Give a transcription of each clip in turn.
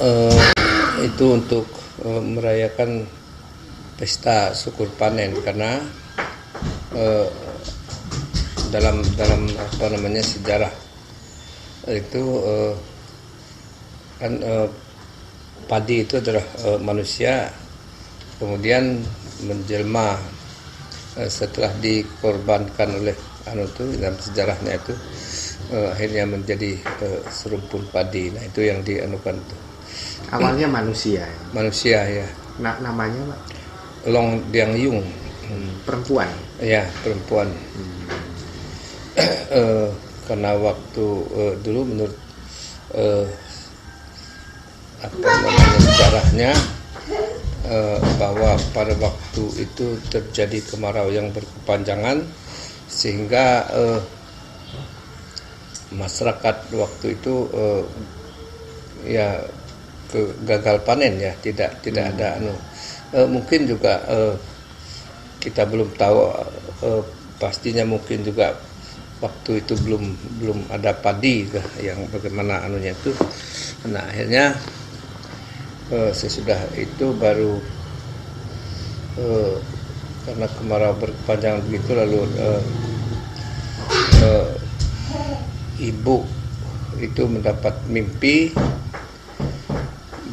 eh, itu untuk merayakan pesta syukur panen, karena dalam apa namanya sejarah itu kan padi itu adalah manusia kemudian menjelma setelah dikorbankan oleh dalam sejarahnya itu akhirnya menjadi serumpun padi. Nah itu yang dianukan tuh. Awalnya manusia. Manusia ya. Namanya Pak? Long Diang Yung. Perempuan. Ya perempuan. Karena waktu dulu menurut apa namanya sejarahnya bahwa pada waktu itu terjadi kemarau yang berkepanjangan sehingga masyarakat waktu itu ya gagal panen ya, tidak ada mungkin juga kita belum tahu pastinya, mungkin juga waktu itu belum ada padi yang bagaimana anunya itu. Nah akhirnya sesudah itu baru karena kemarau berkepanjangan begitu lalu ibu itu mendapat mimpi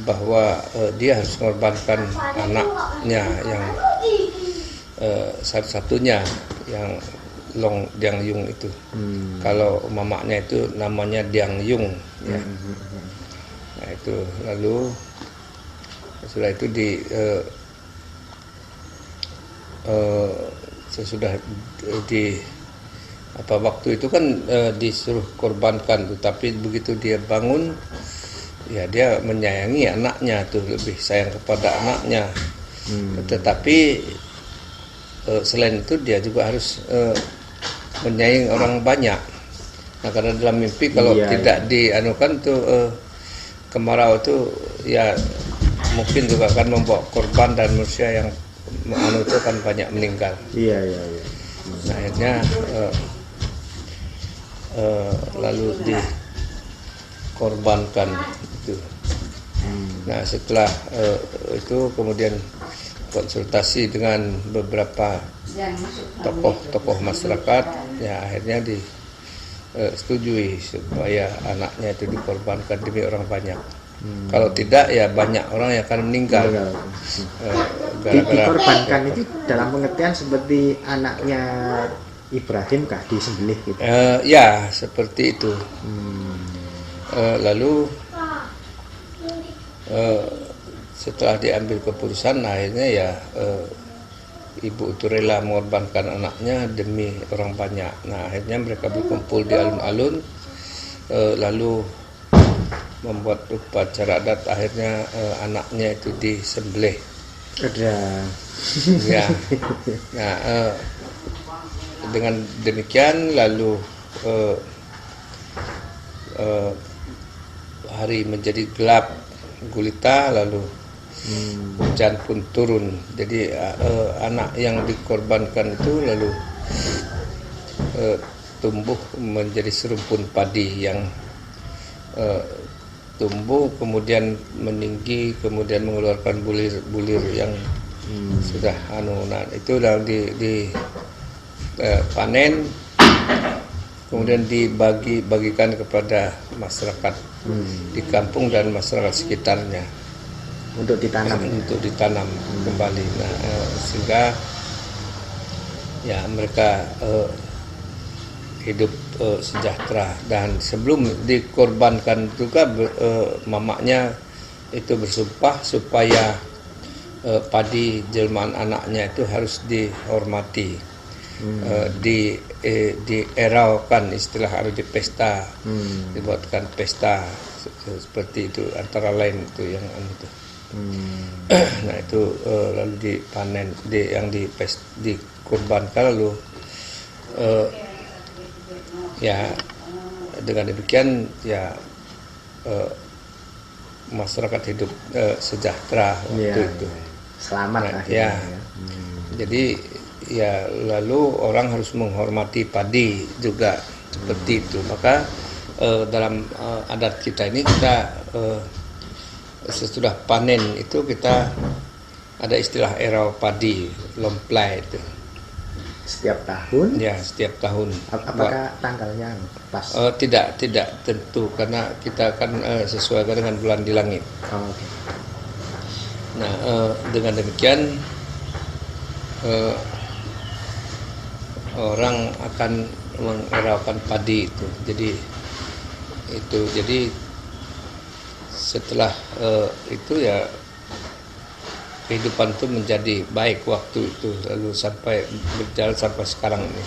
bahwa dia harus mengorbankan anaknya yang satu-satunya yang Long Diang Yung itu. Kalau mamanya itu namanya Diang Yung ya. Nah itu lalu setelah itu sesudah di apa waktu itu kan disuruh korbankan tuh, tapi begitu dia bangun ya dia menyayangi anaknya tuh, lebih sayang kepada anaknya. Tetapi selain itu dia juga harus menyayangi orang banyak. Nah karena dalam mimpi kalau tidak dianukan tuh kemarau tuh ya mungkin juga akan membawa korban dan manusia yang itu kan banyak meninggal. Iya. Nah, akhirnya lalu dikorbankan itu. Nah setelah itu kemudian konsultasi dengan beberapa tokoh masyarakat, ya akhirnya disetujui supaya anaknya itu dikorbankan demi orang banyak. Kalau tidak ya banyak orang yang akan meninggal. Dikorbankan itu dalam pengertian seperti anaknya Ibrahim kah disembelih gitu? Ya seperti itu. Lalu setelah diambil keputusan akhirnya ya ibu itu rela mengorbankan anaknya demi orang banyak. Nah akhirnya mereka berkumpul di alun-alun lalu membuat upacara adat, akhirnya anaknya itu disembelih. Ya. Nah dengan demikian lalu hari menjadi gelap gulita, lalu hujan pun turun. Jadi anak yang dikorbankan itu lalu tumbuh menjadi serumpun padi yang tumbuh kemudian meninggi, kemudian mengeluarkan bulir-bulir yang sudah nah itu udah panen, kemudian dibagikan kepada masyarakat di kampung dan masyarakat sekitarnya untuk ditanam kembali. Nah sehingga ya mereka hidup sejahtera. Dan sebelum dikorbankan juga mamanya itu bersumpah supaya padi jelmaan anaknya itu harus dihormati, dieraukan, istilah harus dipesta, dibuatkan pesta seperti itu, antara lain itu yang itu. Nah itu lalu dipanen, yang dikorbankan lalu ya dengan demikian ya masyarakat hidup sejahtera waktu itu. Selamat nah, ya. Jadi ya lalu orang harus menghormati padi juga seperti itu. Maka dalam adat kita ini kita sesudah panen itu kita ada istilah erau padi, lomplai itu. Setiap tahun? Ya, setiap tahun. Apakah tanggalnya pas? Tidak tentu karena kita kan sesuaikan dengan bulan di langit. Oh, oke. Nah, dengan demikian orang akan mengeraukan padi itu. Jadi setelah itu ya kehidupan itu menjadi baik waktu itu, lalu sampai berjalan sampai sekarang ini.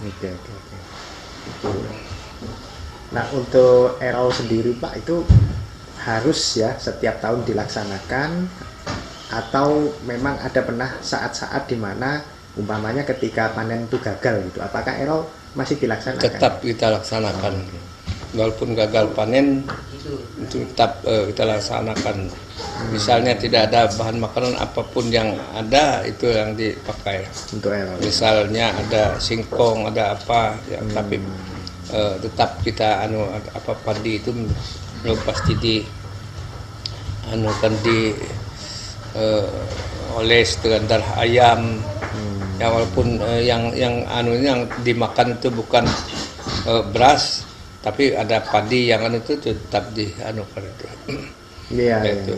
Oke. Nah, untuk erau sendiri Pak itu harus ya setiap tahun dilaksanakan, atau memang ada pernah saat-saat di mana umpamanya ketika panen itu gagal gitu, apakah erau masih dilaksanakan? Tetap kita laksanakan, walaupun gagal panen itu tetap kita laksanakan. Misalnya tidak ada bahan makanan apapun yang ada, itu yang dipakai. Untuk erau. Misalnya ada singkong, ada apa, ya, tapi tetap kita padi itu belum pasti oles dengan darah ayam. Ya, walaupun yang dimakan itu bukan beras, tapi ada padi yang itu tetap itu. Iya. Itu.